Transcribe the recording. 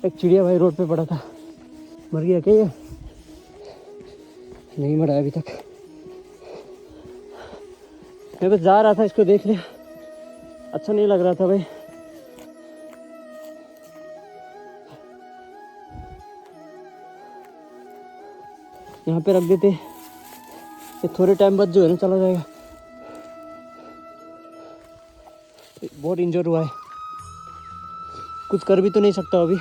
एक चिड़िया भाई रोड पे पड़ा था, मर गया क्या ये? नहीं मरा अभी तक। मैं बस जा रहा था, इसको देख लिया, अच्छा नहीं लग रहा था भाई। यहाँ पे रख देते, ये थोड़े टाइम बाद जो है ना चला जाएगा। बहुत इंजर्ड हुआ है, कुछ कर भी तो नहीं सकता अभी।